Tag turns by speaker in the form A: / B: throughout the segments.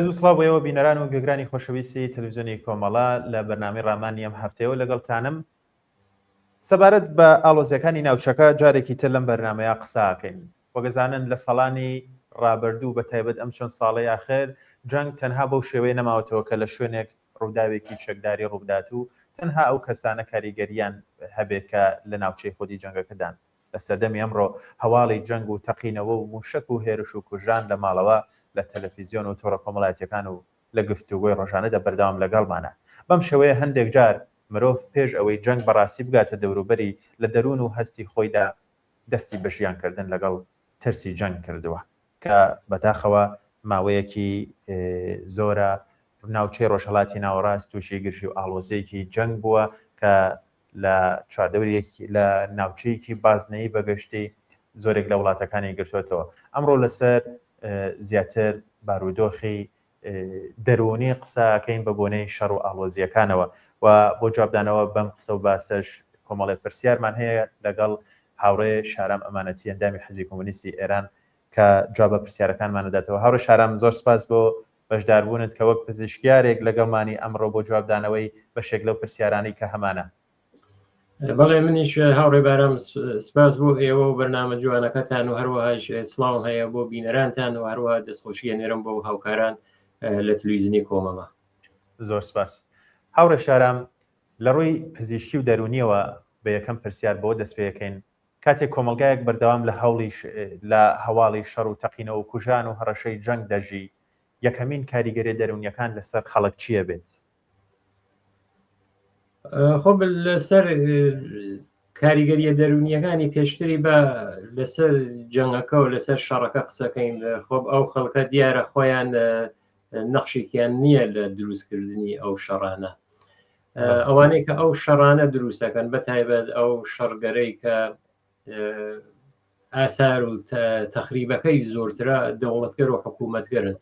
A: ڕێز و سڵاو بینەران و گوێگرانی خۆشەویستی تەلەڤیزیۆنی کۆمەڵە لە بەرنامەی ڕامانی ئەم هەفتەیەوە لەگەڵتانم سەبارەت بە ئاڵۆزیەکانی ناوچەکە جارێکی تر لەم بەرنامەیە قساکەین. وەگەزانن لە ساڵانی ڕابردوو بە تایبەت ئەم چەند ساڵەی ئاخر جەنگ تەنها بەو شێوەیە نەماوەتەوە کە لە شوێنێک ڕووداوێکی چەکداری ڕوودات و تەنها ئەو کەسانە کاریگەریان هەبێت کە لە ناوچەی خۆدی جەنگەکەدان. لە سەردەمی ئەمڕۆ هەواڵی جەنگ و تەقینەوە و موشک و هێرش و کوژان لە ماڵەوە لە تەلەڤیزیۆن و تۆڕە کۆمەڵایەتیەکان و لە گفتوگۆی ڕۆژانەدا بەردەوام لەگەڵمانە. بەم شێوەیە هەندێک جار مرۆڤ پێش ئەوەی جەنگ بەڕاستی بگاتە دەوروبەری لە دەروون و هەستی خۆیدا دەستی بە ژیانکردن لەگەڵ ترسی جەنگ کردووە کە بەداخەوە ماوەیەکی زۆرە ناوچەی ڕۆژهەڵاتی ناوەڕاست تووشی گرژی و ئاڵۆزەیەکی جەنگ بووە کە لە چواردەوریەکی لە ناوچەیەکی بازنەیی بەگەشتی زۆرێک لە وڵاتەکانی گرتوێتەوە. ئەمڕۆ لەسەر زیاتر بارودۆخی دەرونی قسەکەین بە بۆنەی شەڕ و ئاڵۆزیەکانەوە و بۆ جوابدانەوە بەم قسە و باسەش کۆمەڵێک پرسیارمان هەیە لەگەڵ هاوڕێ شارام ئەمانەتی ئەندامی حزبی کۆمۆنیستی ئێران کە جواب بە پرسیارەکانمانەداتەوە. هاوڕێ شارام زۆر سپاس بۆ بەشداربوونت کە وەک پزیشکیارێک لەگەڵمانی ئەمڕۆ بۆ جوابدانەوەی بەشێک لەو پرسیارانی کە هەمانە.
B: بەڵێ منیش هاوڕێ بارام سپاس بۆ ئێوە و بەرنامە جوانەکەتان و هەروەهاش سڵاوم هەیە بۆ بینەرانتان و هەروەها دەستخۆشیە نێرم بۆ هاوکاران لە تەلەڤیزیۆنی کۆمەڵە.
A: زۆر سپاس. هاوڕێ شارام لە ڕووی پزیشکی و دەرونیەوە بە یەکەم پرسیار بۆ دەست پێەکەین. کاتێک کۆمەلگایەک بەردەوام لە هەواڵی شەڕ و تەقینەوە و کوژان و هەڕەشەی جەنگ دەژی، یەکەمین کاریگەری دەرونیەکان لەسەر خەڵک چییە بێت؟
B: خۆ لەسەر کاریگەریە دەرونیەکانی پێشتری بە لەسەر جەنگەکە و لەسەر شەڕەکە قسەکەین. خۆب ئەو خەڵکە دیارە خۆیان نەخشێکیان نییە لە دروستکردنی ئەو شەڕانە. ئەوانەی کە ئەو شەڕانە دروستەکەن بەتایبەت ئەو شەڕگەرەی کە ئاسار و تەخریبەکەی زۆرترە دەوڵەتگەر و حکوومەتگەرن.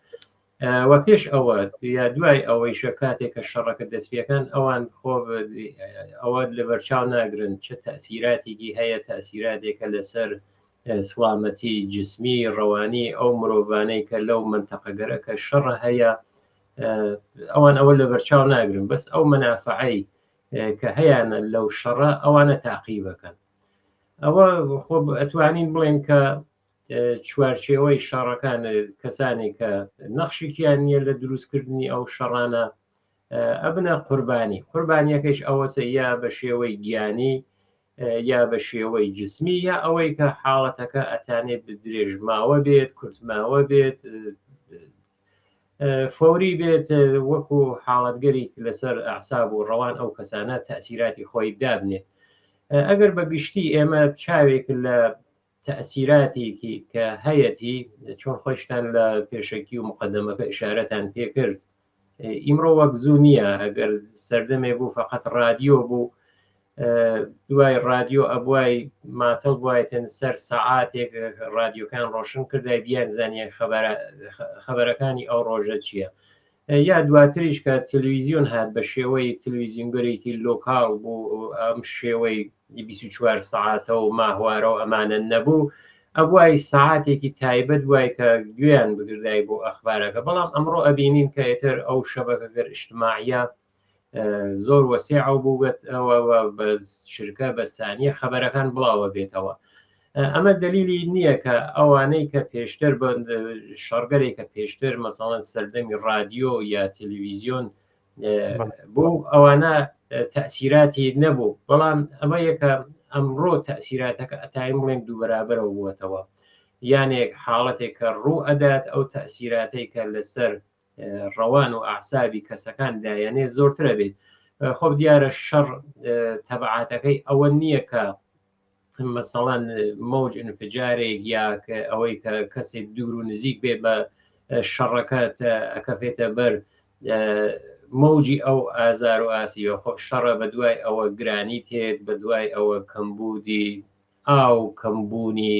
B: وە پێش ئەوە یا دوای ئەوەیشە کاتێک کە شەڕەکە دەستپێکەن ئەوان خۆ ئەوە لە بەرچاو ناگرن چه تەسیراتێکی هەیە، تەسیراتێکە لەسەر سڵامەتی جسمی ڕەوانی ئەو مرۆڤانەی کە لەو منتەقەگەرەکە شەڕە هەیە، ئەوان ئەوە لە بەرچاو ناگرن، بەس ئەو منافعەی کە هەیەە لەو شەڕە ئەوانە تاقیبەکەن. ئەوە خۆ ئەتوانین بڵێن کە چوارچێوەی شەڕەکان کەسانی کە نەخشێکیان نییە لە دروستکردنی ئەو شەڕانە ئەبنە قوربانیەکەیش ئەوەسە یا بە شێوەی گیانی یا بە شێوەی جسمی یا ئەوەی کە حاڵەتەکە ئەتانێت درێژماوە بێت، کورتماوە بێت، فۆری بێت، وەکو حاڵەتگەری لەسەر ئەعساب و ڕەوان ئەو کەسانە تەسیراتی خۆی دابنێت. ئەگەر بە گشتی ئێمە چاوێک لە تەسیراتێکی کە هەیەی چۆن خۆشتان لە پێشکی و مقدمەکە ئشارەتان پێکرد، ئیمڕۆ وەک زوو نییە. ئەگەر سەردەمێ بوو فقط رادیۆ بوو، دوای رادیۆ ئەبوای ماتەڵ بوایەتن سەر سەعاتێک رادیۆکان ڕۆشن کردای بیان زانیە خەبەرەکانی ئەو ڕۆژە چییە. یا دواتریش کە تەلەڤیزیۆن هات بە شێوەی تەلەڤیزیۆنگەرێکی لۆکاڵ بوو، ئەم شێوەی 24 ساعاتە و ماهوارە و ئەمانە نەبوو، ئەبوای ساعاتێکی تایبەت وای کە گوێیان بگردای بۆ ئەخبارەکە. بەڵام ئەمڕۆ ئەبینین کە ئێتر ئەو شەبەکەگەر ئیجتیماعیە زۆر وەسیع بوو بێت ئەوە بە شرکە بە سانیە خەبەرەکان بڵاوە بێتەوە. ئەمە دلیلی نییە کە ئەوانەی کە پێشتر بە شەڕگەرێک کە پێشتر مەسەڵەن سەردەمی رادیۆ یا تەلەڤیزیۆن بوو ئەوانە تەسیراتی نەبوو. بەڵام ئەمە یەکە ئەمڕۆ تەسیراتەکە ئەتاین بڵێن دوو بەرابەرەوە بووەتەوە. یانێک حاڵەتێک کە ڕوو ئەدات ئەو تەسیراتەی کە لەسەر ڕەوان و ئاعسابی کەسەکان دایانێ زۆرترە بێت. خۆ دیارە شەڕ تەبعاتەکەی ئەوە نییە کە مەسەڵەن مەوج ئینفجارێک یا ئەوەی کە کەسێک دوور و نزیک بێ بە شەڕەکە ئەکەفێتە بەر مەوجی ئەو ئازار و ئاسیوە. خۆ شەڕە بە دوای ئەوە گرانی تێت، بە دوای ئەوە کەمبوودی ئاو، کەمبوونی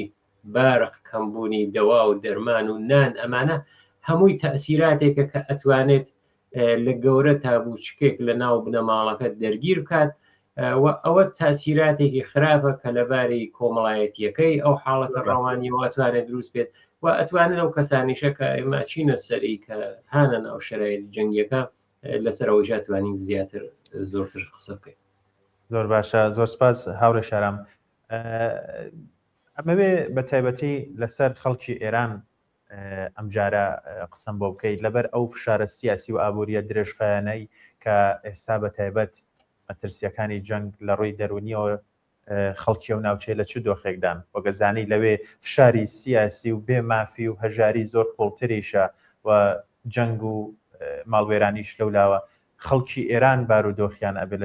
B: بارق، کەمبوونی دەوا و دەرمان و نان، ئەمانە هەمووی تەسیراتێکە کە ئەتوانێت لە گەورە تا بووچکێک لە ناو بنەماڵەکە دەرگیر بکات. ئەوە تاسیراتێکی خراپە کە لەبارەی کۆمەڵایەتیەکەی ئەو حاڵەتە ڕەوانیەوە توانێت دروست بێت. و ئەتوانێت ئەو کەسانیشە کە ئێمە چینە سەری کە هانە ناو شەرایەت جەنگیەکە لەسەرەوەی توانین زیاتر زۆرتر قسە بکەین.
A: زۆر باشە، زۆر سپاس هاورە شارەم. ئەمەوێ بە تایبەتی لەسەر خەڵکی ئێران ئەم جارە قسەم بۆ بکەیت لەبەر ئەو فشارە سیاسی و ئابوووریە درێژخایانەی کە ئێستا بە تایبەت مەترسیەکانی جەنگ لە ڕووی دەرونیەوە خەڵکی و ناوچەی لە چ دۆخێکدان وەگەزانی لەوێ فشاری سیاسی و بێ مافی و هەژاری زۆر قوڵتریشە و جەنگ و ماڵوێرانیش لەولاوە خەڵکی ئێران بارودۆخیان ئەبێ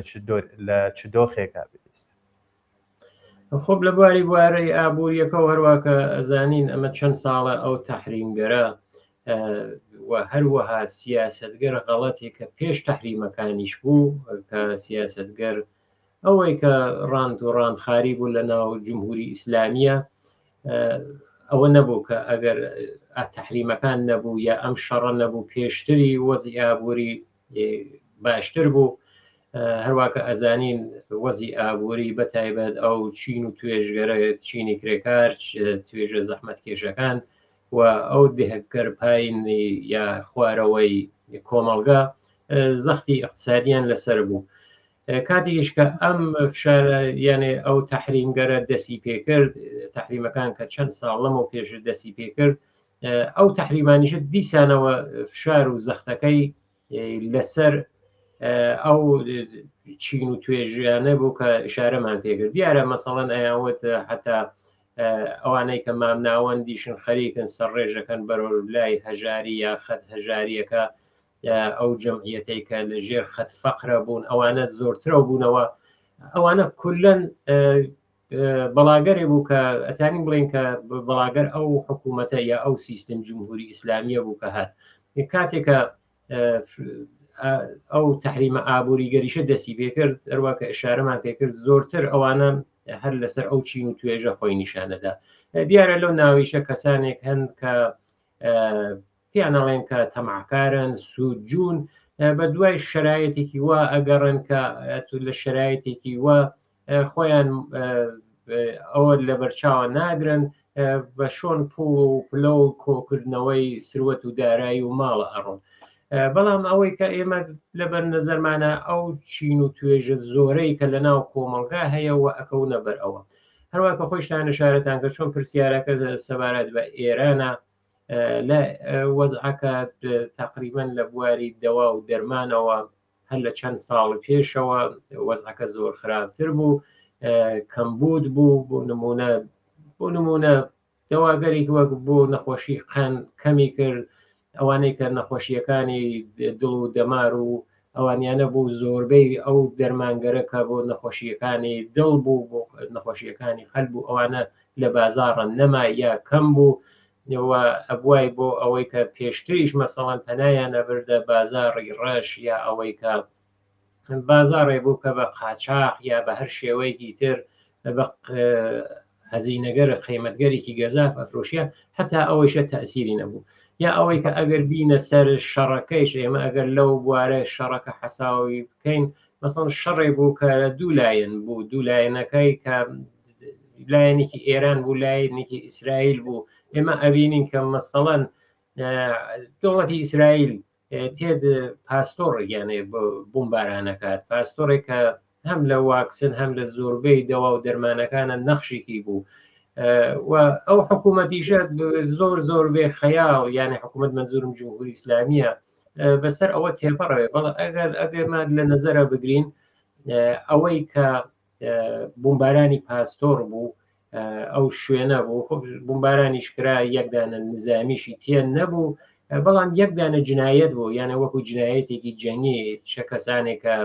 A: لە چ دۆخێکا بێست.
B: خۆب لە بواری بوارەی ئابوووریەکە هەروواکە ئەزانین ئەمە چەند ساڵە ئەو تەحریمگەرە و هەروەها سیاسەتگەر غەڵەتی کە پێش تەحریمەکانیش بوو کە سیاسەتگەر ئەوەی کە ڕاند و ڕاندخاری بوو لە ناو جمهوری ئیسلامیە ئەوە نەبوو کە ئەگەر تەحریمەکان نەبوو یا ئەم شەڕە نەبوو پێشتری وەزی ئابووری باشتر بوو. هەروواکە ئەزانین وەزی ئابووری بەتایبەت ئەو چین و توێژگەرە چینی کرێکار توێژە زەحمەت کێشەکان و ئەو دهگەرپاین یا خوارەوەی کۆمەڵگا زەختی اقتصادیان لەسەر بوو. کاتێکیش کە ئەم فشارە یانێ ئەو تەحریمگەرە دەستی پێکرد تەحریمەکان کە چەند ساڵ لەمەوە پێش دەستی پێکرد ئەو تەحریمانیشە دیسانەوە فشار و زەختەکەی لەسەر ئەو چین و توێژیانە بوو کە ئشارەمان پێکرد. دیارە مەسەڵەن ئەیاوت حتا ئەوانەی کە مامناوەندیشن خەریکن سەرڕێژەکەن بەرەو لای هەژاری یا خەت هەژاریەکە ئەو جەمعیەتەی کە لە ژێر خەت فەقرە بوون ئەوانە زۆرترە بوونەوە ئەوانە کولەن بەڵاگەرێ بوو کە ئەتانین بڵێن کە بەڵاگەر ئەو حکوومەتە یا ئەو سیستم جمهوری ئیسلامیە بوو کە هات کاتێکە ئەو تەحریمە ئابووری گەریشە دەستی پێکرد هەروواکە ئشارەمان پێکرد زۆرتر ئەوانە هەر لەسەر ئەو چین و توێژە خۆی نیشانەدا. دیارە لەو ناویشە کەسانێک هەن کە پیانەڵێن کە تەماعکارن سوودجوون بە دوای شرایەتێکی وا ئەگەڕن کە لە شرایەتێکی وا خۆیان ئەوە لە بەرچاوە ناگرن بە شۆن پوڵ و پلە و کۆکردنەوەی سروەت و دارایی و ماڵە ئەڕۆن. بەڵام ئەوەی کە ئێمە لەبەر نەزەرمانە ئەو چین و توێژە زۆرەی کە لە ناو کۆمەڵگا هەیە و ئەکەونە بەر ئەوە هەروواکە خۆشتان شارەتان کە چۆن پرسیارەکە سەبارەت بە ئێرانە لە وەزعەکە تقریبەن لە بواری دەوا و دەرمانەوە هەر لە چەند ساڵ پێشەوە وەزعەکە زۆر خراپتر بوو کەمبود بوو بۆ نمونە دەواگەرێک وەک بۆ نەخۆشی قەن کەمی کرد ئەوانەی کە نەخۆشیەکانی دڵ و دەمار و ئەوانیانە بوو زۆربەی ئەو دەرمانگەرەکە بۆ نەخۆشیەکانی دڵ بوو بۆ نەخۆشیەکانی خەل بوو ئەوانە لە بازاڕە نەما یا کەم بوو ئەبوای بۆ ئەوەی کە پێشتریش مەسەڵەن پەنایان ئەبردە بازاڕی ڕەش یا ئەوەی کە بازاڕێ بوو کە بە قاچاق یا بە هەر شێوەیەکی تر بە هەزینەگەرە قیمەتگەرێکی گەزاف ئەفرۆشیە هەتا ئەوەیشە تەئسیری نەبوو یا ئەوەی کە ئەگەر بینە سەر شەڕەکەیش ئێمە ئەگەر لەو بوارە شەڕەکە حەساوی بکەین مەسەڵەن شەڕێ بوو کە دوو لایەن بوو دوو لایەنەکەی کە لایەنێکی ئێران بوو لایەنێکی ئیسرائیل بوو ئێمە ئەبینین کە مەسەڵەن دەوڵەتی ئیسرائیل تێد پاستۆڕ یانێ بۆمبارانەکات پاستۆڕێک کە هەم لە واکسن هەم لە زۆربەی دەوا و دەرمانەکانە نەخشێکی بوو و ئەو حکوومەتیشە زۆر بێ خەیاڵ یعنی حکوومەت منزورم جمهوری ئیسلامیە بەسەر ئەوە تێپەڕێ بەڵ ئەگەرمە لە نەزەرە بگرین ئەوەی کە بۆمبارانی پاستۆڕ بوو ئەو شوێنە بوو بۆمبارانیش کرا یەکدانە نظامیشی تێن نەبوو بەڵام یەکدانە جنایەت بوو یانە وەکو جنایەتێکی جەنگی چه کەسانێکە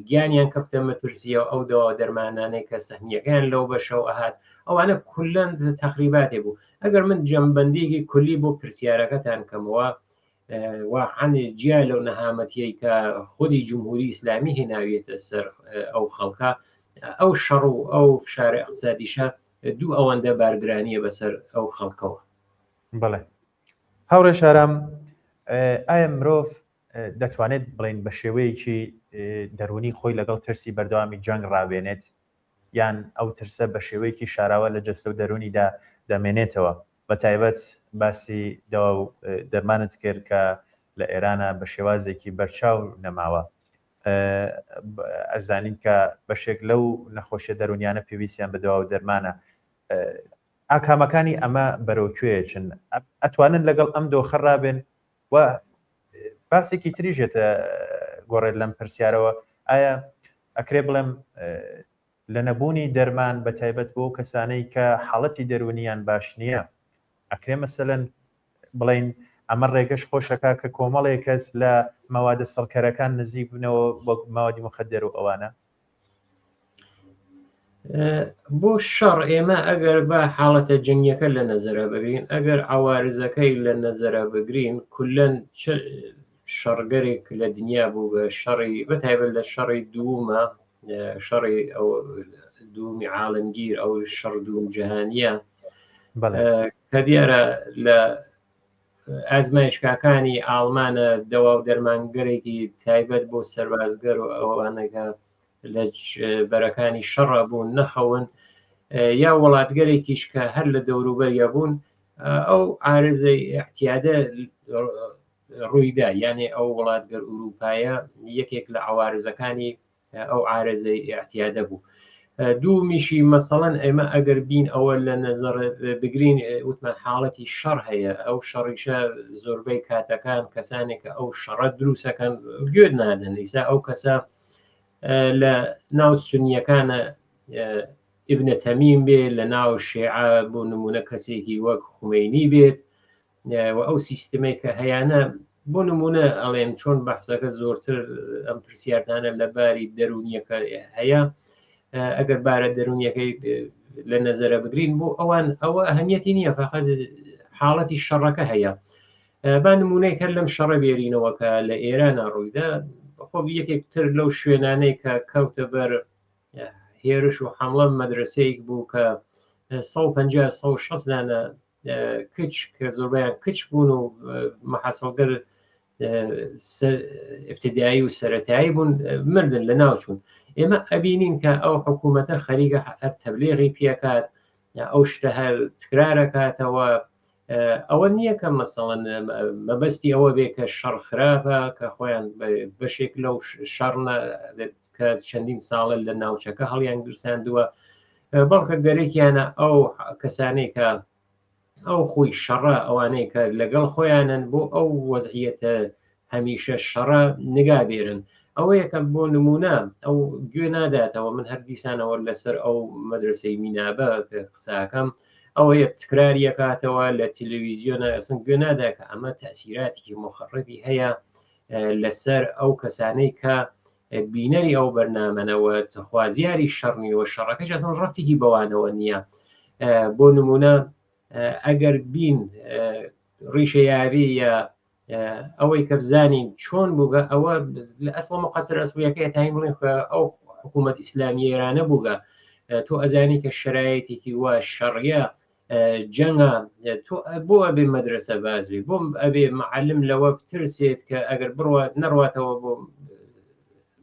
B: گیانیان کەفتە مەترسیە ئەو دەوا دەرمانانەی کە سەهمیەکان لەو بەشەو ئەهات ئەوانە کولەن تەقریباتێ بوو ئەگەر من جەمبەندێکی کولی بۆ پرسیارەکەتان کەمەوە واقعاً جیا لەو نەهامەتیەی کە خودی جمهوری ئیسلامی هێناویێتە سەر ئەو خەڵکە ئەو شەڕ و ئەو فشارە اقتصادیشە دوو ئەوەندە بارگرانیە بەسەر ئەو خەڵکەوە.
A: بڵێ هاوڕێ شارام ئایا مرۆڤ دەتوانێت بڵین بە شێوەیەکی دەرونی خۆی لەگەڵ ترسی بەردەوامی جەنگ ڕابێنێت یان ئەو ترسە بە شێوەیەکی شاراوە لە جەستە و دەرونیدا دەمێنێتەوە بە تایبەت باسی دەوا و دەرمانت کرد کە لە ئێرانە بە شێوازێکی بەرچاو نەماوە. ئەزانین کە بەشێک لەو نەخۆشیە دەرونیانە پێویستیان بە دەوا و دەرمانە. ئاکامەکانی ئەمە بەرەوکوێچن ئەتوانن لەگەڵ ئەم دۆخە ڕابن و باسێکی تریژێتە گۆڕێت لەم پرسیارەوە ئایا ئەکرێ بڵێم لە نەبوونی دەرمان بە تایبەت بۆ کەسانەی کە حاڵەتی دەرونیان باش نییە ئەکرێ مەسەلەن بڵین ئەمە ڕێگەش خۆشەکە کە کۆمەڵێک کەس لە مەوادە سەڵکەرەکان نزیک بنەوە وەک ماوەدی مخدر و ئەوانە
B: بۆ شەڕ ئێمە ئەگەر بە حاڵەتە جنگیەکە لە نەزەرە بگرین ئەگەر عوارزەکەی لە نەزەرە بگرین کولەن شەڕگەرێک لە دنیا بوو بە شەڕی بەتایبەت لە شەڕی دوومە شەڕی ئەو دوومی عالەمگیر ئەو شەڕ دووم جەهانیە کە دیارە لە ئازمایشگاکانی ئاڵمانە دەوا و دەرمانگەرێکی تایبەت بۆ سەربازگەر و ئەوانەکە لە بەرەکانی شەڕە بوون نەخەون یا وڵاتگەرێکیش کە هەر لە دەوروبەریە بوون ئەو عارزەی احتیادە ڕوویدا یعنی ئەو وڵاتگەر ئوروپایە یەکێک لە عوارزەکانی ئەو عارزەی احتیادە بوو. دوومیشی مەسەڵەن ئێمە ئەگەر بین ئەوە لە نەزەر بگرین وتمان حاڵەتی شەڕ هەیە ئەو شەڕیشە زۆربەی کاتەکان کەسانێک کە ئەو شەڕە دروستەکەن گوێت نادەن ئیسا ئەو کەسە لە ناو سونیەکانە ئیبنە تەمیم بێت لە ناو شیعە بۆ نمونە کەسێکی وەک خومەینی بێت و ئەو سیستمەی کە هەیەە بۆ نمونە ئەڵێن چۆن بەحسەکە زۆرتر ئەم پرسیارتانە لە باری دەرونیەکە هەیە ئەگەر بارە دەرونیەکەی لە نەزەرە بگرین بۆ ئەوان ئەوە ئەهەمیەتی نییە فقط حاڵەتی شەڕەکە هەیە با نمونەی هەر لەم شەڕە بێرینەوە کە لە ئێرانە ڕوویدا خۆ یەکێکتر لەو شوێنانەی کە کەوتە بەر هێرش و حملە مەدرسەیەک بوو کە 150-160 دانە کچ کە زۆربیان کچ بوون و مەحەسەڵگەر ابتدایی و سەرەتایی بوون مردن لە ناوچوون. ئێمە ئەبینین کە ئەو حکوومەتە خەریکە هەر تەبلیغی پێکات ئەو شتە هەر تکرارەکاتەوە ئەوە نییە کە مەسەڵەن مەبەستی ئەوە بێ کە شەڕ خراپە کە خۆیان بەشێک لەو شەڕە کە چەندین ساڵە لە ناوچەکە هەڵیان گرساندووە بەڵکە گەرەێکیانە ئەو کەسانەی کە ئەو خۆی شەڕە ئەوانەی کە لەگەڵ خۆیانن بۆ ئەو وەزعیەتە هەمیشە شەڕە نگابێرن ئەوە یەکەم بۆ نمونە ئەو گوێ ناداتەوە من هەر دیسانەوە لەسەر ئەو مەدرسەی مینابە قساکەم ئەوەیە تکراریەکاتەوە لە تەلەڤیزیۆنە ئەسن گوێ نادا کە ئەمە تەسیراتێکی مخەڕبی هەیە لەسەر ئەو کەسانەی کە بینەری ئەو بەرنامەنەوە تخوازیاری شەڕنیوە شەڕەکەش ئەسن ڕەبتێکی بەوانەوە نییە. بۆ نمونە ئەگەر بین ڕیشە یاوی یا ئەوەی کە بزانین چۆن بووگە ئەوە لە ئەسڵ مقەسەر ئەسڵیەکەی تایم بڵین ئەو حکوومەت ئیسلامی ئێرانە بووگە تۆ ئەزانی کە شرایەتێکی وا شەڕیە جەنگە تۆ بۆ ئەبێ مەدرسە باز بێ بۆم ئەبێ معلم لەوە بترسێت کە ئەگەر بڕوە نەڕواتەوە بۆ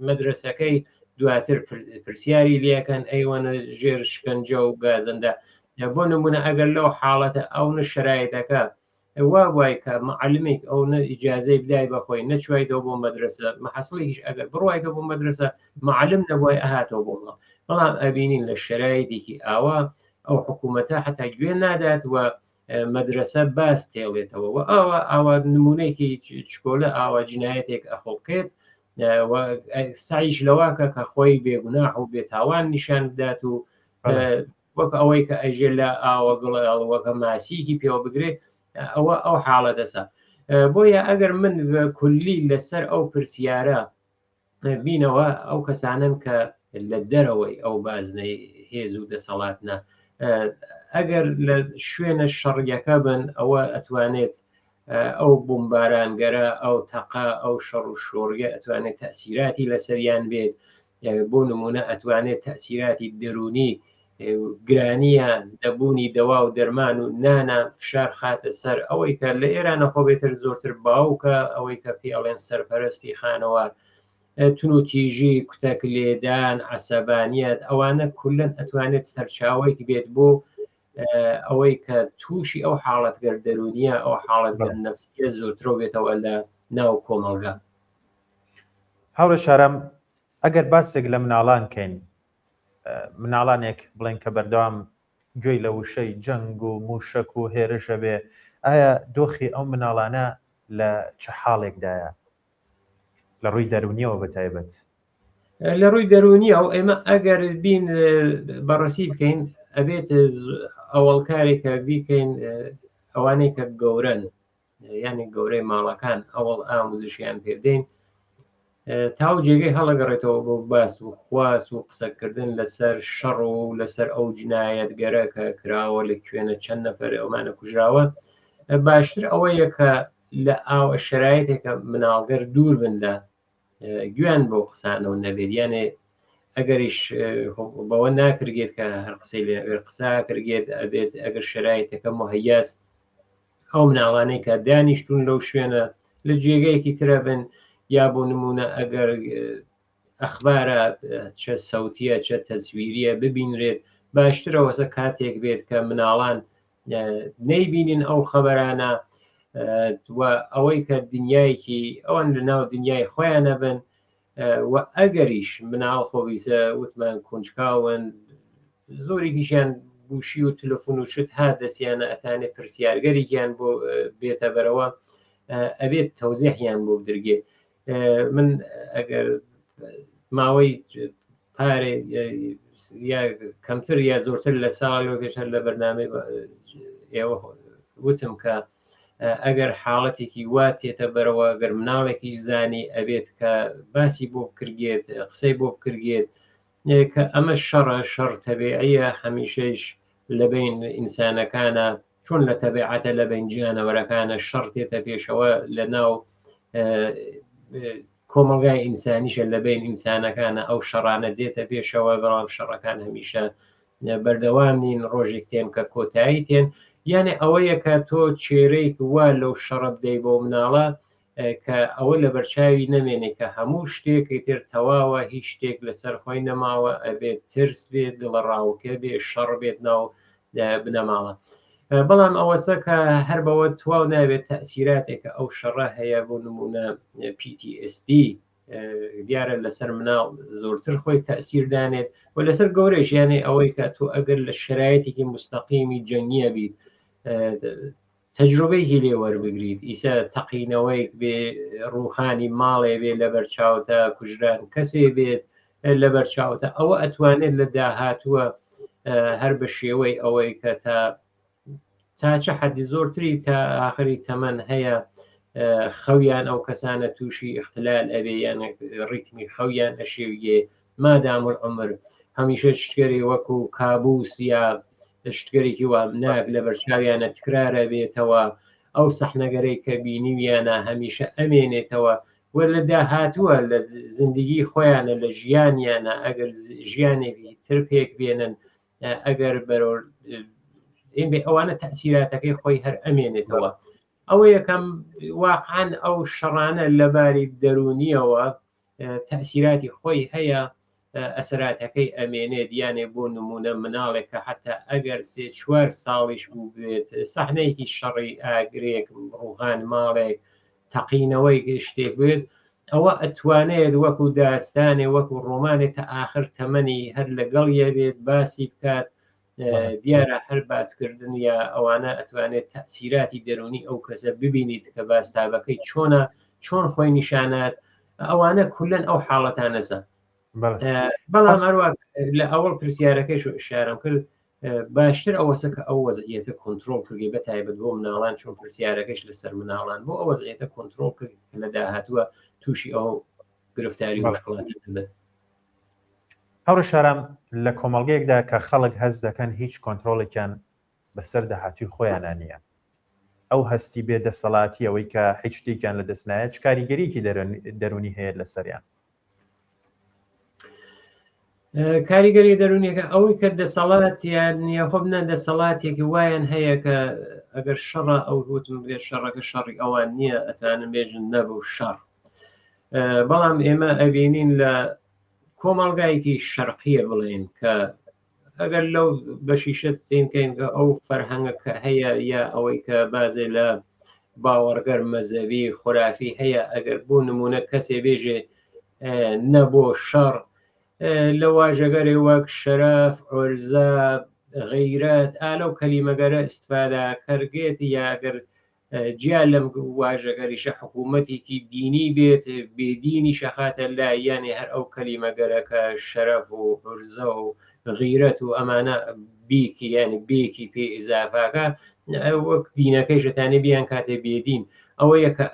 B: مەدرسەکەی دواتر پرسیاری لەکەن ئەیوانە ژێر شکنجە و گازەندە بۆ نمونە ئەگەر لەو حاڵەتە ئەو نە شرایەتەکە وا وای کە معلمێک ئەو نە ئیجازەی بدای بەخۆی نەچوایتەوە بۆ مەدرسە مەحەسڵێکیش ئەگەر بڕوایتە بۆ مەدرسە معلم نەبووای ئەهاتەوە بۆڵە بەڵام ئەبینین لە شرایەتێکی ئاوا ئەو حکوومەتە حتا گوێ نادات و مەدرسە باس تێڵێتەوە و ئاوا نمونەیەکی چکۆلە ئاوا جنایەتێک ئەخۆڵکێت سعیش لەواکە کە خۆی بێگوناح و بێتاوان نیشان بدات و وەک ئەوەی کە ئەژێ لە ئاوەگەڵەوەکە ماسیکی پێوە بگرێت ئەوە ئەو حاڵە دەسە بۆیە ئەگەر من کولی لەسەر ئەو پرسیارە بینەوە ئەو کەسانن کە لە دەرەوەی ئەو بازنەی هێز و دەسەڵاتنە ئەگەر لە شوێنە شەڕیەکە بن ئەوە ئەتوانێت ئەو بمبارانگەرە ئەو تەقا ئەو شەڕ و شۆڕیە ئەتوانێت تەسیراتی لەسەریان بێت بۆ نمونە ئەتوانێت تەسیراتی دەرونی گرانیە دەبوونی دەوا و دەرمان و نانە فشار خاتە سەر ئەوەی کە لە ئێرانە خۆ بێتر زۆرتر باوکە ئەوەی کە پێڵێن سەرپەرستی خانەوە تونوتیژی کوتەک لێدان عەسەبانیەت ئەوانە کولەن ئەتوانێت سەرچاوەیەک بێت بۆ ئەوەی کە تووشی ئەو حاڵەتگەر دەرونیە ئەو حاڵەتگەر نەفسیە زۆرترۆ بێتەوە لە ناو کۆمەڵگا.
A: هەورە شارەم ئەگەر باسێک لە مناڵان کەین، مناڵانێک بڵێن کە بەردەوام گوێی لە وشەی جەنگ و موشک و هێرشە بێ، ئایا دۆخی ئەو مناڵانە لە چه حاڵێکدایە لە ڕووی دەرونیەوە بەتایبەت؟
B: لە ڕووی دەرونی ئەو ئێمە ئەگەر بین بەڕێسی بکەین ئەبێت ئەوەڵکارێکە بیکەین ئەوانەی کە گەورن یعنی گەورەی ماڵەکان ئەوڵ ئاموزشیان پێ بدەین تاو جێگەی هەڵەگەڕێتەوە بۆ باس و خواست و قسەکردن لەسەر شەڕ و لەسەر ئەو جنایەتگەرە کە کراوە لە کوێنە چەند نەفەر ئەومانە کوژراوە. باشتر ئەوەیە کە لە ئاو شرایطێکە مناڵگەر دوور بن لە گویان بۆ قسانەوە نەبێت، یانێ ئەگەریش بەوە ناکرێت کە هەر قسەی لێ قسا کردێت ئەبێت ئەگەر شرایطەکە مهەیەس ئەو مناڵانەی کە دانیشتون لەو شوێنە لە جێگەیەکی ترە بن، یا بۆ نمونە ئەگەر ئەخبارە چه سەوتیە چه تەسویریە ببینرێت باشترەوەسە کاتێک بێت کە مناڵان نەیبینین ئەو خەبەرانە و ئەوەی کە دنیایەکی ئەوان لە ناو دنیای خۆیانە بن و ئەگەریش مناڵ خۆویسە وتمان کونجکاون زۆرێکیشیان گوشی و تەلەفۆن و شت ها دەستیانە ئەتانێت پرسیارگەریان بۆ بێتە بەرەوە ئەبێت تەوزیحیان بۆ بدرگێ. من ئەگەر ماوەی پارێ یا کەمتر یا زۆرتر لە ساڵەوە پێشتر لە بەرنامەی ئێوە وتم کە ئەگەر حاڵەتێکی وا تێتە بەرەوە گەر مناڵێکی زانی ئەبێت کە باسی بۆ بکرگێت قسەی بۆ بکرگێت کە ئەمە شەڕە شەڕ تەبیعیە هەمیشەش لە بین ئینسانەکانە چۆن لە تەبیعەتە لە بین جیهانەوەرەکانە شەڕ تێتە پێشەوە لە ناو کۆمەلگای ئینسانیشە لە بین ئینسانەکانە ئەو شەڕانە دێتە پێشەوە بەڵام شەڕەکان هەمیشە بەردەوام نین ڕۆژێک تێن کە کۆتایی تێن یعنی ئەوەیە کە تۆ چێرەیەک وا لەو شەڕە بدەی بۆ مناڵە کە ئەوە لە بەرچاوی نەمێنێ کە هەموو شتێکی تر تەواوە هیچ شتێک لەسەر خۆی نەماوە ئەبێت ترس بێت دڵە ڕاوکە بێ شەڕ بێت ناو بنەماڵە. بەڵام ئەوەسە کە هەر بەوە تواو نابێت تەسیراتێکە ئەو شەڕە هەیە بۆ نمونە PTSD دیارە لەسەر مناڵ زۆرتر خۆی تەسیردانێت و لەسەر گەورەش یانێ ئەوەی کە تۆ ئەگەر لە شرایەتێکی مستەقیمی جەنگیە بیت تەجروبەی لێ وەربگریت ئیسا تەقینەوەیک بێ ڕوخانی ماڵێ بێ لە بەرچاوتە کوژران کەسێ بێت لە بەرچاوتە ئەوە ئەتوانێت لە داهاتووە هەر بە شێوەی ئەوەی کە تا چه حدی زۆرتری تا آخری تەمەن هەیە خەویان ئەو کەسانە تووشی اختلال ئەبێ یان ڕیتمی خەویان ئەشێویێ مادام العمر هەمیشە شتێری وەکو کابوس یا شتێکی وا ناک لە بەرچاویانە تکرارە بێتەوە ئەو سەحنەگەرەی کە بینیویانە هەمیشە ئەمێنێتەوە و لە داهاتووە لە زندگی خۆیانە لە ژیانیانە ئەگەر ژیانێکی تر پێک بێنن ئەگەر بەرۆ ئەوانە تەسیراتەکەی خۆی هەر ئەمێنێتەوە. ئەوە یەکەم واقعاً ئەو شەڕانە لەباری دەرونیەوە تەسیراتی خۆی هەیە ئەسەراتەکەی ئەمێنێت یانێ بۆ نمونە مناڵێک کە حتا ئەگەر 3-4 ساڵیش بوو بێت سەحنەیەکی شەڕی ئاگرێک ڕوغان ماڵێک تەقینەوەی شتێک بێت ئەوە ئەتوانێت وەکو داستانێ وەکو ڕۆمانێت تا آخر تەمەنی هەر لەگەڵ یەبێت باسی بکات دیارە هەر باسکردن یا ئەوانە ئەتوانێت تەسیراتی دەرونی ئەو کەسە ببینیت کە باستابەکەی چۆنە چۆن خۆی نیشانات ئەوانە کولەن ئەو حاڵەتانەسە. بەڵام هەروە لە ئەوڵ پرسیارەکەیش ئشارەم کرد باشتر ئەوەسە کە ئەو وەزعیەتە کۆنتترۆل کردی بەتایبەت بۆ مناڵان چۆن پرسیارەکەش لەسەر مناڵان بۆ ئەو وەزعیەتە کۆنتترۆل کرد لە داهاتووە تووشی ئەو گرفتاری مشکڵاتی بێت.
A: هەورە شارام لە کۆمەڵگەیەکدا کە خەڵک هەز دەکەن هیچ کۆنتترۆڵێکیان بەسەر داهاتووی خۆیانە نییە ئەو هەستی بێ دەسەڵاتی ئەوەی کە هیچ شتێکیان لە دەستنایە چ کاریگەریەکی دەرونی هەیە لەسەریان.
B: کاریگەری دەرونیەکە ئەوەی کە دەسەڵاتیان نییە خۆ بنە دەسەڵاتێکی وایان هەیە کە ئەگەر شەڕە ئەو وتم بێت شەڕەکە شەڕی ئەوان نییە ئەتوانن بێژن نەبوو شەڕ. بەڵام ئێمە ئەبینین لە کۆمەڵگایەکی شەرقیە بڵێن کە ئەگەر لەو بەشیشت تینکەین کە ئەو فەرهەنگە کە هەیە یا ئەوەی کە بازێ لە باوەڕگەر مەزەوی خورافی هەیە ئەگەر بۆ نمونە کەسێ بێژێ نەبۆ شەڕ لە واژەگەرێ وەک شەرەف عۆرزە غەیرەت ئالەو کەلیمەگەرە ئیستفادا کەرگێت یا ئەگەر جیا لەم واژەگەریشە حکوومەتێکی دینی بێت بێدینی شەخاتە لا یانێ هەر ئەو کەلیمەگەرەکە شەرەف و عورزە و غیرەت و ئەمانە بیکی یانی بێکی پێ ئیزافاکە وەک دینەکەی ژەتانی بیان کاتێ بێدین ئەوە یەکە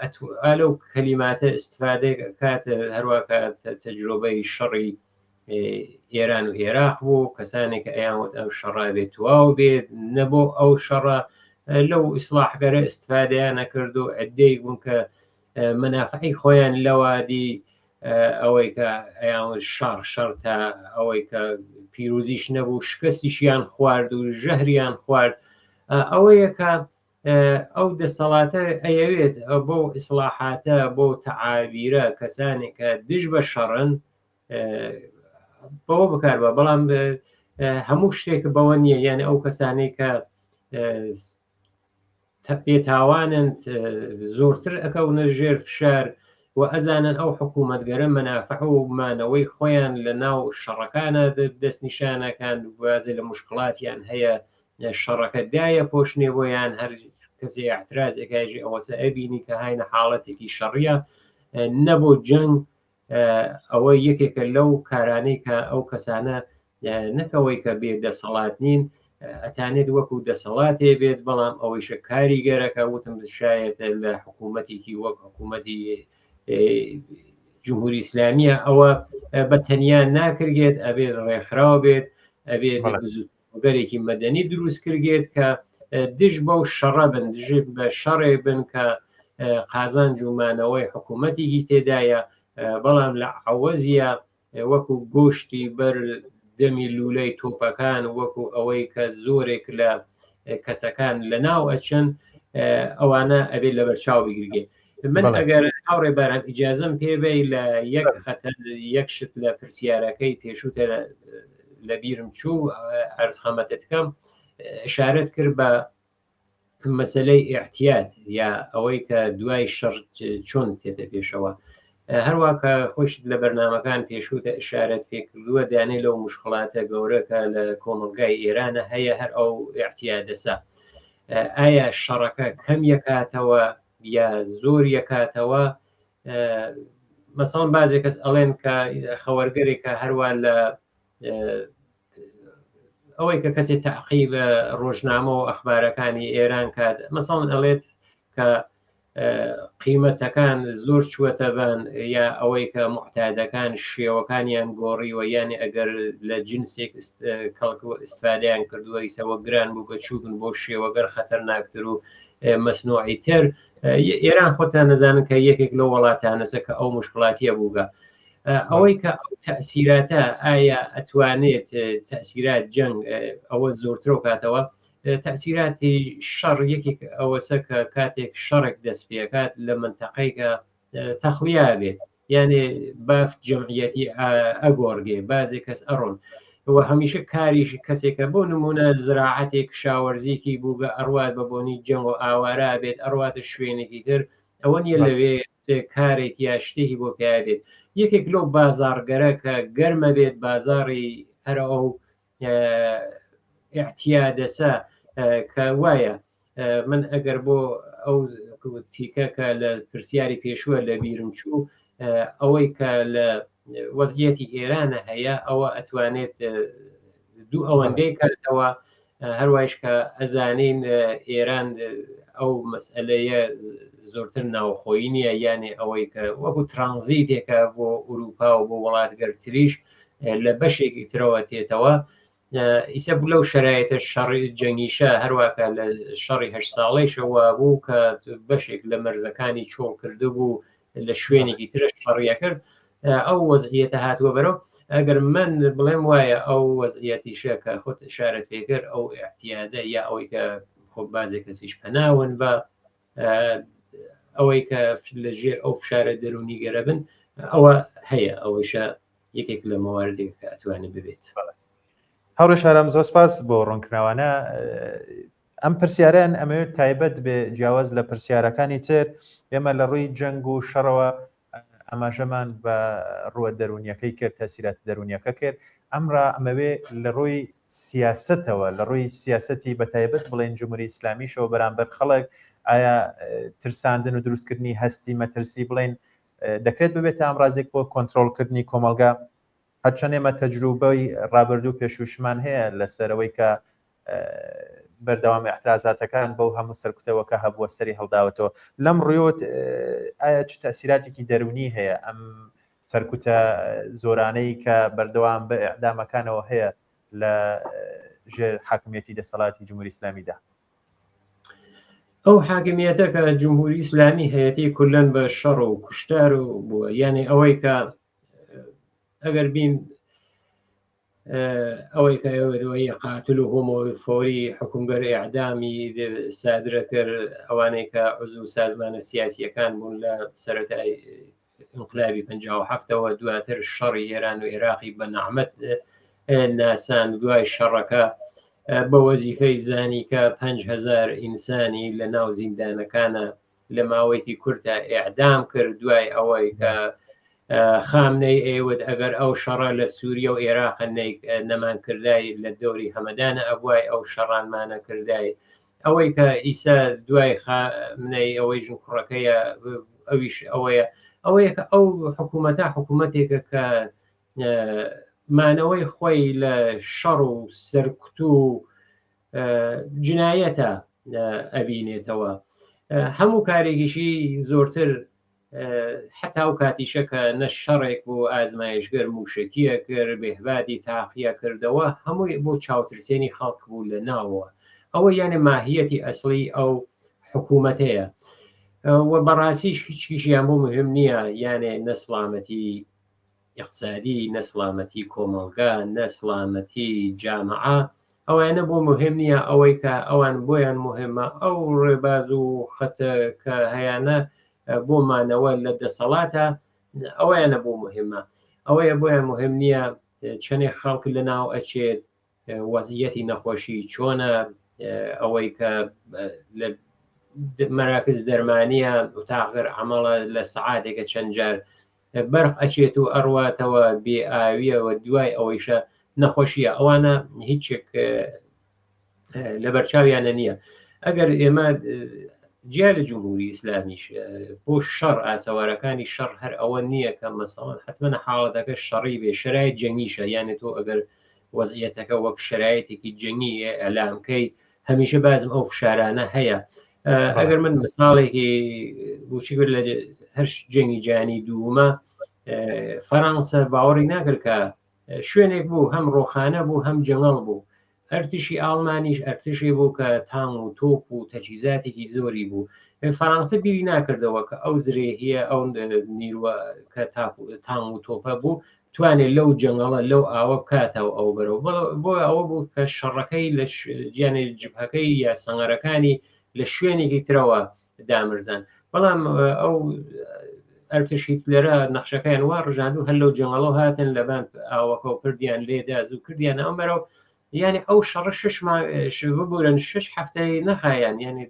B: ئالەو کەلیماتە ئیستفادە کاتە هەروەکە تەجرۆبەی شەڕی ئێران و عێراق بوو کەسانێک ئەیانوت ئەو شەڕا بێت تواو بێت نەبوو ئەو شەڕە لەو ئیسلاحگەرە ئیستفادەیان نەکرد و عدەی بوون کە منافعی خۆیان لەوادی ئەوەی کە ئەیان شەڕ تا ئەوەی کە پیرۆزیش نەبوو شکستیشیان خوارد و ژەهریان خوارد ئەوەیە کە ئەو دەسەڵاتە ئەیەوێت بۆ ئیسلاحاتە بۆ تەعابیرە کەسانێک کە دژ بە شەڕن بەوە بکاربە بەڵام هەموو شتێک بەوە نییە یعنی ئەو کەسانەی کە پێتاوانن زۆرتر ئەکەونە ژێر فشار و ئەزانن ئەو حکوومەتگەرە مەنافع و مانەوەی خۆیان لە ناو شەڕەکانە دەستنیشانەکان وازێ لە مشکڵاتیان هەیە شەڕەکە دایە پۆشنێ بۆیان هەر کەسی اعتراازێکایژی ئەوەسە ئەبینی کە هاینە حاڵەتێکی شەڕیە نەبوو جەنگ ئەوە یەکێکە لەو کارانەی کە ئەو کەسانە نەکەوەی کە بێ دەسەڵات نین ئەتانێت وەکو دەسەڵاتێ بێت بەڵام ئەوەیشە کاریگەرەکە وتم شایەت لە حکوومەتێکی وەک حکوومەتی جمهوری ئیسلامیە ئەوە بە تەنیا ناکرێت ئەبێت ڕێکخراو بێت ئەبێت گەرێکی مەدەنی دروست کردێت کە دژ بەو شەڕە بن دژ بە شەڕێ بن کە قازان جومانەوەی حکوومەتێکی تێدایە بەڵام لە عوەزیە وەکو گۆشتی بەر دەمی لولەی تۆپەکان وەکو ئەوەی کە زۆرێک لە کەسەکان لە ناو ئەچن ئەوانە ئەبێت لە بەرچاو بگرگێ من ئەگەر هاوڕێ باران ئیجازەم پێبەی لە یەک خەتەر یەک شت لە پرسیارەکەی پێشوتە لە بیرم چوو عەرز خەمەتت کەم ئشارەت کرد بە مەسەلەی احتیاط یا ئەوەی کە دوای شەڕ چۆن تێتە پێشەوە هەروواکە خۆشت لە بەرنامەکان پێشوتە ئشارەت پێکردووە دانێ لەو مشکڵاتە گەورەکە لە کۆمەلگای ئێرانە هەیە هەر ئەو احتیادەسە ئایا شەڕەکە کەم یەکاتەوە یا زۆر یەکاتەوە مەسەڵەن بازێک کەس ئەڵێن کە خەوەرگەرێکە هەروە لە ئەوەی کە کەسێک تەعقیب ڕۆژنامە و ئەخبارەکانی ئێران کات مەسەڵەن ئەڵێت کە قیمەتەکان زۆر چووەتە بان یا ئەوەی کە محتادەکان شێوەکانیان گۆڕیوە یانی ئەگەر لە جنسێک کەڵکو ئیسفادەیان کردووە ئیسەوە گران بوو کە چوبن بۆ شێوەگەر خەتەرناکتر و مەسنوعی تر ئێران خۆتان نەزانن کە یەکێک لە وڵاتانەسە کە ئەو مشکلاتیە بووگە ئەوەی کە ئەو تەسیراتە ئایا ئەتوانێت تەسیرات جەنگ ئەوە زۆرترۆ کاتەوە تەسیراتی شەڕ یەکێک ئەوەسە کە کاتێک شەڕێک دەست پێکات لە منتەقەیکە تەخلیا بێت یعنی بافت جەمعیەتی ئەگۆڕگێ بازێک کەس ئەڕۆن و هەمیشە کاریش کەسێکە بۆ نمونە زراعەتێک شاوەرزیکی بووگە ئەڕوات بە بۆنی جەنگ و ئاوارە بێت ئەڕواتە شوێنێکی تر ئەوە نیە لەوێ کارێک یا شتێکی بۆ پێ بێت یەکێک لەو بازارگەرە کە گەرمە بێت بازاری هەر ئەو احتیادەسە کە وایە من ئەگەر بۆ ئەو تیکە کە لە پرسیاری پێشووە لە بیرم چوو ئەوەی کە لە وەزعیەتی ئێرانە هەیە ئەوە ئەتوانێت دوو ئەوەندەی کاتەوە هەروایش کە ئەزانین ئێران ئەو مەسئلەیە زۆرتر ناوخۆیی نییە یانێ ئەوەی کە وەکو ترانزیتێکە بۆ ئوروپا و بۆ وڵاتگەرتریش لە بەشێکی ترەوە تێتەوە ئیسە بوو لەو شرایەتە شەڕی جەنگیشە هەروواکە لە شەڕی هەشت ساڵەیشەوە بوو کە بەشێک لە مەرزەکانی چۆڵ کرده بوو لە شوێنێکی ترش شەڕیە کرد ئەو وەزعیەتە هاتووە بەرەو ئەگەر من بڵێم وایە ئەو وەزعیەتیشە کە خۆت ئشارەت پێکرد ئەو احتیادە یا ئەوەی کە خۆ بازێک کەسیش پەناون بە ئەوەی کە لە ژێر ئەو فشارە دەرونی گەرە بن ئەوە هەیە ئەوەیشە یەکێک لە مەواردێک کە ئەتوانێت ببێت
A: هەوڕێ شارەم زۆر سپاس بۆ ڕوونکردنەوەانە. ئەم پرسیارەیان ئەمەوێت تایبەت بێ جیاواز لە پرسیارەکانی تر. ئێمە لە ڕووی جەنگ و شەڕەوە ئاماژەمان بە ڕووە دەرونیەکەی کرد، تەسیرات دەرونیەکە کرد. ئەمڕا ئەمەوێ لە ڕووی سیاسەتەوە، لە ڕووی سیاسەتی بە تایبەت بڵێن جمهوری ئیسلامیشەوە بەرامبەر خەڵک ئایا ترساندن و دروستکردنی هەستی مەترسی بڵێن دەکرێت ببێت ئامڕازێک بۆ کۆنتترۆلکردنی کۆمەلگا؟ هەرچەند ئێمە تەجروبەی ڕابردوو پێشوشمان هەیە لەسەرەوەی کە بەردەوام احترازاتەکان بەو هەموو سەرکوتەوەکە هەبووە سەری هەڵداوەتەوە. لەم ڕوویەوە ئایا چ تەسیراتێکی دەرونی هەیە ئەم سەرکوتە زۆرانەی کە بەردەوام بە ئیعدامەکانەوە هەیە لە ژێر حاکمیەتی دەسەڵاتی جمهوری ئیسلامیدا؟
B: ئەو حاکمیەتە کە جمهوری ئیسلامی هەیەتی کولەن بە شەڕ و کوشتار و بووە، یعنی ئەوەی کە ئەگەر بین ئەوەی کە ئەوەی قاتل و هۆمۆی فۆری حکومگەر ئیعدامی سادرە کرد، ئەوانەی کە عزوو سازمانە سیاسیەکان بوون لە سەرەتای انقلابی 57ەوە، دواتر شەڕی ئێران و عێراقی بە نەعمەت ناسان، دوای شەڕەکە بە وەزیفەی زانی کە 5,000 ئینسانی لە ناو زیندانەکانە لە ماوەیەکی کورتە ئیعدام کرد. دوای ئەوەی کە خامنەی ئێوت ئەگەر ئەو شەڕە لە سووریا و عێراق نەمان کردای لە دەوری هەمەدانە ئەبوای ئەو شەڕانمانە کردای. ئەوەی کە ئیسا دوای خامنەی ئەوەی ژن کوڕەکەیە ئەویش ئەوەیە کە ئەو حکوومەتە حکوومەتێکە کە مانەوەی خۆی لە شەڕ و سەرکوت و جنایەتە ئەبینێتەوە. هەموو کارێکیشی زۆرتر حتا ئەو کاتیشە کە نە شەڕێک بۆ ئازمایشگەر موشکیە کرد، بێهبادی تاقیە کردەوە، هەمووی بۆ چاوترسێنی خەڵک بوو لە ناوەوە. ئەوە یانێ ماهیەتی ئەسڵی ئەو حکوومەتەیە و بەڕاستیش هیچکیشیان بۆ مهم نییە، یانێ نەسلامەتی اقتصادی، نەسلامەتی کۆمەلگا، نەسلامەتی جامعە، ئەوانە بۆ مهم نییە. ئەوەی کە ئەوان بۆیان مهمە ئەو ڕێباز و خەتە کە هەیەە بۆمانەوە لە دەسەڵاتە، ئەوەیانە بۆ مهمە. ئەوەیە بۆیان مهم نییە چەندێک خەڵک لە ناو ئەچێت، وەزعیەتی نەخۆشی چۆنە، ئەوەی کە لە مەراکز دەرمانیە وتاغر عمەڵە لە سەعاتێکە چەند جار بەرق ئەچێت و ئەڕواتەوە بێ ئاویەوە، دوای ئەوەیشە نەخۆشیە. ئەوانە هیچێک لە بەرچاویانە نییە. ئەگەر ئێمە جیا لە جمهوری ئیسلامیش بۆ شەڕ ئاسەوارەکانی شەڕ هەر ئەوە نییە کە مەسەڵەن حتممە حاڵەتەکە شەڕی بێ، شرایط جەنگیشە، یانێت تۆ ئەگەر وەزعیەتەکە وەک شرایطێکی جەنگی ئەلامکەی هەمیشە بازم ئەو فشارانە هەیە. ئەگەر من مثالێکی بچی لە هەر جەنگی جیهانی دوومە، فەرەنسا باوەڕی ناکرد کە شوێنێک بوو هەم ڕۆخانە بوو هەم جەنگەڵ بوو. ئەرتشی ئاڵمانیش ئەرتشی بوو کە تام و تۆپ و تەجهیزاتێکی زۆری بوو. فەرەنسا بیری ناکردەوە کە ئەو زرێهیە ئەو نیروە کە تام و تۆپە بوو توانێت لەو جەنگەڵە لەو ئاوە بکاتەوە ئەو بەرەوە. بۆ ئەوە بوو کە شەڕەکەی لە گیانێ جبهەکەی یا سەنگەرەکانی لە شوێنێکی ترەوە دامرزان. بەڵام ئەو ئەرتش هیتلەرە نەخشەکەیان وا ڕژاندوو هەر لەو جەنگەڵە هاتن لەبان ئاوەکە و کردیان لێداز و کردیان ئەو بەرەو، یعنی ئەو شەڕە ببورن 6 هەفتەی نەخایان، یعنی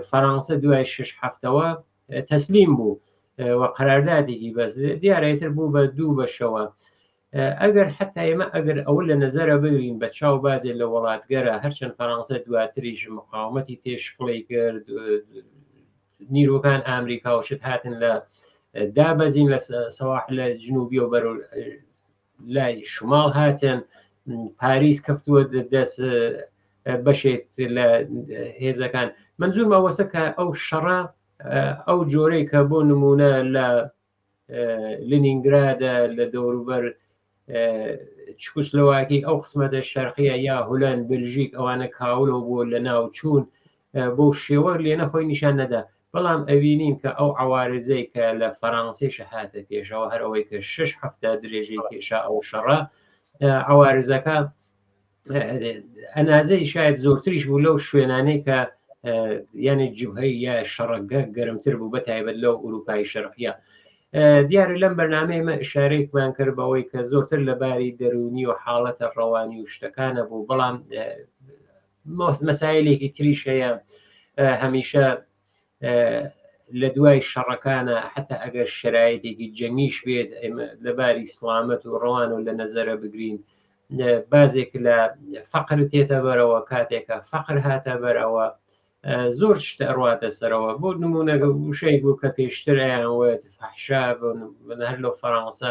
B: فەرەنسا دوای 6 هەفتەوە تەسلیم بوو و قەراردادێکی بەس دیارەتر بوو بە 2 بەشەوە. ئەگەر حتا ئێمە ئەگەر ئەوە لە نەزەرە بگرین بە چاو بازێ لە وڵاتگەرە، هەرچەند فەرەنسا دواتریش مقاومەتی تێشکڵی کرد، نیرۆکان ئامریکا و شت هاتن لە دابەزین لە سەواحل جنوبی و بەر لای شماڵ هاتن، پاریس کەفتووە دەست بەشێت لە هێزەکان. منزور مەوەسە کە ئەو شەڕە ئەو جۆرەی کە بۆ نمونە لە لنینگرادە لە دەوروبەر چکوسلۆواکی ئەو قسمەتە شەرقیە یا هولەن بلژیک ئەوانە کاولەوە بۆ لە ناو چوون بۆ شێوە لێنە خۆی نیشان نەدا. بەڵام ئەوینین کە ئەو عوارزەی کە لە فەرەنسای شەهاتە پێشەوە هەر ئەوەی کە 6 هەفتە درێژەی کێشا ئەو شەڕە عوارزەکە ئەنازەی شاید زۆرتریش بوو لەو شوێنانەی کە یعنی جبهەی یا شەڕەگە گەرمتر بوو بە تایبەت لەو ئوروپای شەرقیە. دیارە لەم بەرنامەیەمە ئشارەیەکمان کرد بەوەی کە زۆرتر لەباری دەرونی و حاڵەتە ڕەوانی و شتەکانە بوو، بەڵام مەسایلێکی تریش هەیە هەمیشە لە دوای شەڕەکانە حتا ئەگەر شرایطێکی جەنگیش بێت لەباری سلامەت و ڕەوان و لە نەزەرە بگرین بازێک لە فەقر تێتە بەرەوە کاتێکە فەقر هاتە بەرەوە زۆر شتە ئەڕواتە سەرەوە بۆ نمونە وشەی بوو کە پێشتر ئەیانوێت فەحشا هەر لەو فەڕەنسا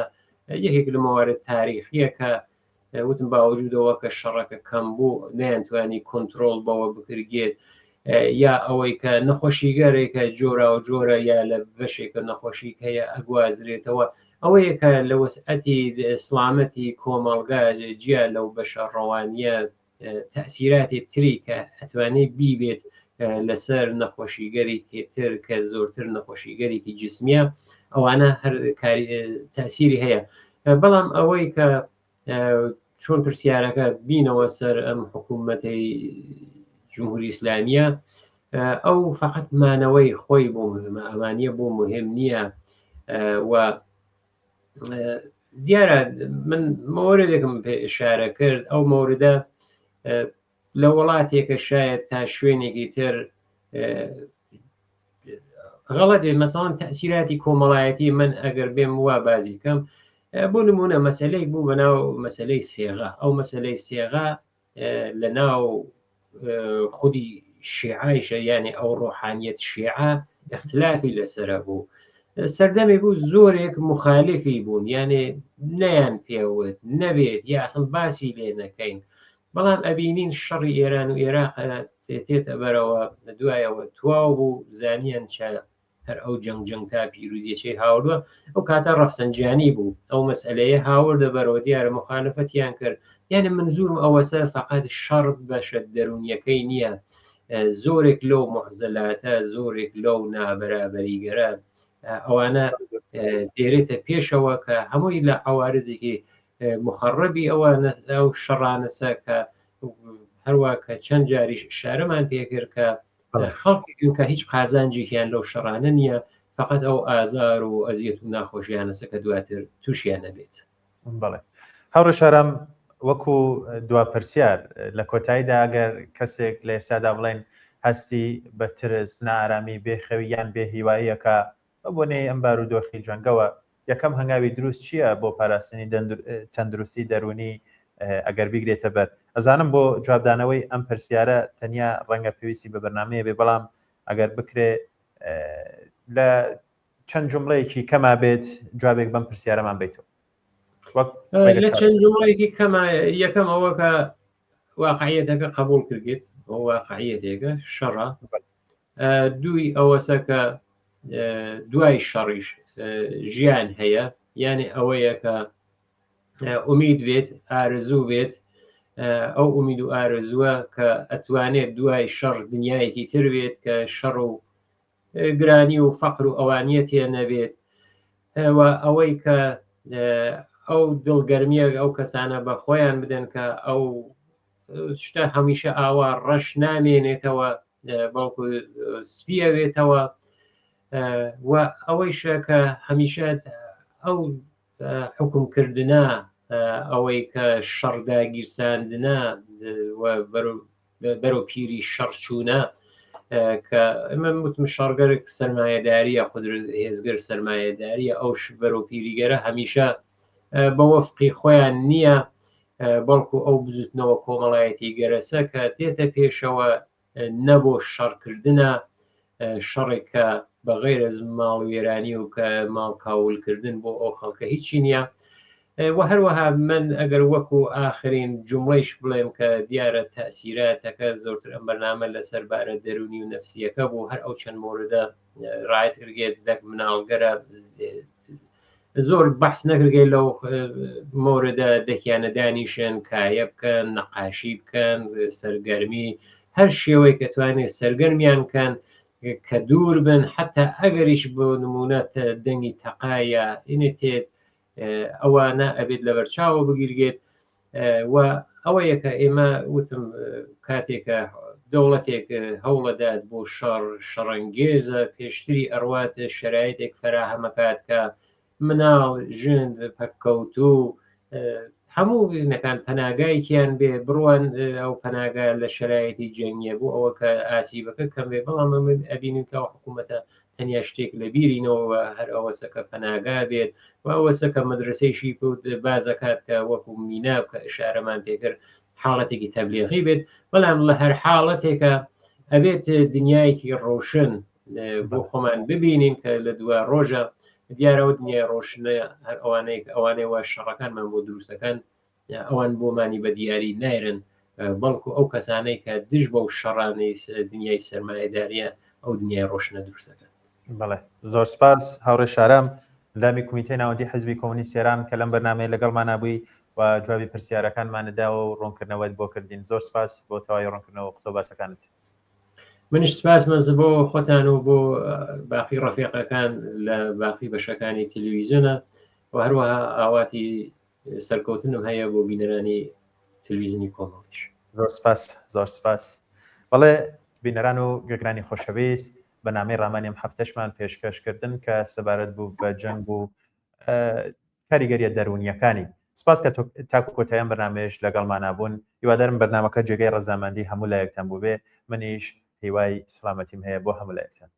B: یەکێک لە مەوارد تاریخیە کە وتم باوجودەوە کە شەڕەکە کەم بوو نەیانتوانی کۆنتترۆل بەوە بکرگێت یا ئەوەی کە نەخۆشیگەرێکە جۆرا و جۆرە یا لە بەشێکە نەخۆشی هەیە ئەگوازرێتەوە ئەوەیەکە لە وەسعەتی سلامەتی کۆمەڵگا جیا لەو بەشە ڕەوانیە تەسیراتی تری کە ئەتوانێت بیبێت لەسەر نەخۆشیگەرێکی تر کە زۆرتر نەخۆشیگەرێکی جسمیە ئەوانە هەر تەسیری هەیە. بەڵام ئەوەی کە چۆن پرسیارەکە بینەوە سەر ئەم حکوومەتی جمهوری ئیسلامیە ئەو فقط مانەوەی خۆی بۆ مهمە، ئەمانیە بۆ مهم نییە و دیارە من مۆردێکم پێ ئشارە کرد ئەو مۆردە لە وڵاتێکە شاید تا شوێنێکی تر غەڵەت بێ مەسەڵەن تەسیراتی کۆمەڵایەتی من ئەگەر بێم وا بازی کەم بۆ نمونە مەسەلەی بوو بەناو مەسەلەی سێغا ئەو مەسەلەی سێغا لە ناو خودی شیعایشە یعنی ئەو ڕۆحانیەت شیعە اختلافی لەسرە بوو سەردەمێک بوو زۆرێک مخالفی بوون یعنی نەیان پێوت نەبێت یا ئەسڵ باسی لێ نەکەین بەڵام ئەبینین شەڕی ئێران و عێراق تێتە بەرەوە دوایەوە تواو بوو زانیان چا هەر ئەو جەنگ تا پیرۆزیەکەی هاوردووە ئەو کاتە ڕەفسەنجانی بوو ئەو مەسئلەیە هاوردە بەرەوە دیارە مخالفەتیان کرد یعنی منزورم ئەوەسە فقط شەڕ بەشە دەرونیەکەی نییە زۆرێک لەو معزەلاتە زۆرێک لەو نابەرابەریگەرە ئەوانە دێرێتە پێشەوە کە هەمووی لە عوارزێکی مخەڕەبی ئەو شەڕانەسە کە هەروە کە چەند جاریش شارەمان پێکرد کە خەڵکی کە هیچ قازانجێکیان لەو شەڕانە نییە فقط ئەو ئازار و ئەزیەت و ناخۆشیانەسە کە دواتر تووشیان نەبێت.
A: بەڵێ هەوڕە شارەم وەکو دواپرسیار لە کۆتاییدا ئەگەر کەسێک لە ئێسادا بڵێن هەستی بە ترس نائارامی بێخەوی یان بێ هیواییەکە بۆنێ ئەمبار و دۆخی جەنگەوە یەکەم هەنگاوی دروست چییە بۆ پاراستنی تەندروستی دەرونی ئەگەر بیگرێتە بەر ئەزانم بۆ جوابدانەوەی ئەم پرسیارە تەنیا ڕەنگە پێویستی بە بەرنامەیە بێ بەڵام ئەگەر بکرێ لە چەند جملەیەکی کەما بێت جوابێک بەم پرسیارەمان بیتەوە
B: لە چەند جملەیەکی کەمە یەکەم ئەوە کە واقعیەتەکە قبول کردێت ئەو واقعیەتێکە شەڕە دووی ئەوەسە کە دوای شەڕیش ژیان هەیە یعنی ئەوەیە کە ئومید بێت ئارزوو بێت ئەو ئومید و ئارزووە کە ئەتوانێت دوای شەڕ دنیایەکی تر بێت کە شەڕ و گرانی و فەقر و ئەوانیە تێ نەبێت و ئەوەی کە ئەو دڵگەرمیە ئەو کەسانە بە خۆیان بدەن کە ئەو شتە هەمیشە ئاوا ڕەش نامێنێتەوە بەڵکو سپیەوێتەوە و ئەوەیشە کە هەمیشە ئەو حکومکردنە ئەوەی کە شەڕداگیرساندنە بەرەو پیری شەڕچوونە کە ئەمە وتم شەڕگەرێک سەرمایەداریە قودرەت هێزگەر سەرمایەداریە ئەو بەرەو پیریگەرە هەمیشە بە وەفقی خۆیان نییە بەڵکو ئەو بزوتنەوە کۆمەڵایەتی گەرەسە کە تێتە پێشەوە نەبۆ شەڕکردنە شەڕێکە بە غەیرە ماڵ وێرانی و کە ماڵ کاولکردن بۆ ئەو خەڵکە هیچی نییە و هەروەها من ئەگەر وەکو ئاخرین جملەیش بڵێم کە دیارە تەسیراتەکە زۆرتر ئەم بەرنامە لەسەر بارە دەرونی و نەفسیەکە بوو هەر ئەو چەند مۆردە ڕایەت کرێت دەک مناڵگەرە زۆر بەحس نەکرگەی لەو مۆردە دەکیانە دانیشن کایە بکەن نەقاشی بکەن سەرگەرمی هەر شێوەی کە توانێت سەرگەرمیان کەن کە دوور بن حتا ئەگەریش بۆ نمونەت دەنگی تەقایە ئینێتێت ئەوانە ئەبێت لە بەرچاوە بگیرگێت و ئەوەیەکە ئێمە وتم کاتێکە دەوڵەتێک هەوڵەدات بۆ شەڕەنگێزە پێشتری ئەڕواتە شرایطێک فراهەمەکات کە مناڵ ژند پەککەوتوو هەموو نەکان پەناگایکیان بێ بڕوان ئەو پەناگا لە شەرایەتی جەنگیە بوو ئەوە کە ئاسیبەکە کەم بێ بەڵام ئەمە ئەبینین کە حکوومەتە تەنیا شتێک لە بیرینەوە هەر ئەوەسەکە پەناگا بێت و ئەوەسە کە مەدرسەیشی بازەکات کە وەکو میناب کە ئشارەمان پێکرد حاڵەتێکی تەبلیغی بێت بەڵام لە هەر حاڵەتێکە ئەبێت دنیایەکی ڕۆشن بۆ خۆمان ببینین کە لە دوای ڕۆژە دیارەوە دنیای ڕۆشنە هەر ئەوانەی وا شەڕەکانمان بۆ دروستەکان ئەوان بۆمانی بە دیاری نایرن بەڵکو ئەو کەسانەی کە دژ بە و شەڕانەی دنیای سەرمایهداریە ئەو دنیای ڕۆشنە دروستەکان.
A: بەڵێ زۆر سپاس هاوڕێ شارەم لامی کمیتەی ناوەندی حزبی کۆمونیست ئێران کە لەم بەرنامەیە لەگەڵمان نبووی و جوابی پرسیارەکانمانەداوە و ڕوونکردنەوەت بۆ کردین. زۆر سپاس بۆ تەواوی ڕوونکردنەوە قسە و باسەکانت.
B: منیش سپاس مەز بۆ خۆتان و بۆ باقی ڕەفیقەکان لە باقی بەشەکانی تەلەڤیزیۆنە و هەروەها ئاواتی سەرکەوتنم هەیە بۆ بینەرانی تەلەڤیزیۆنی کۆمەڵیش.
A: زۆر سپاس زۆر سپاس. بەڵێ بینەران و گوێگرانی خۆشەویست بەنامەی ڕامانیم هەفتەشمان پێشکەشکردن کە سەبارەت بوو بە جەنگ و کاریگەریە دەرونیەکانی. سپاس کە تاکو کۆتاییان بەرنامەیەش لەگەڵمان بوون. هیوادارم بەرنامەکە جێگەی ڕەزامەندی هەموو لایەکتان بوو بێ. منیش هیوای سلامەتیم هەیە بۆ هەموو لایەکتان.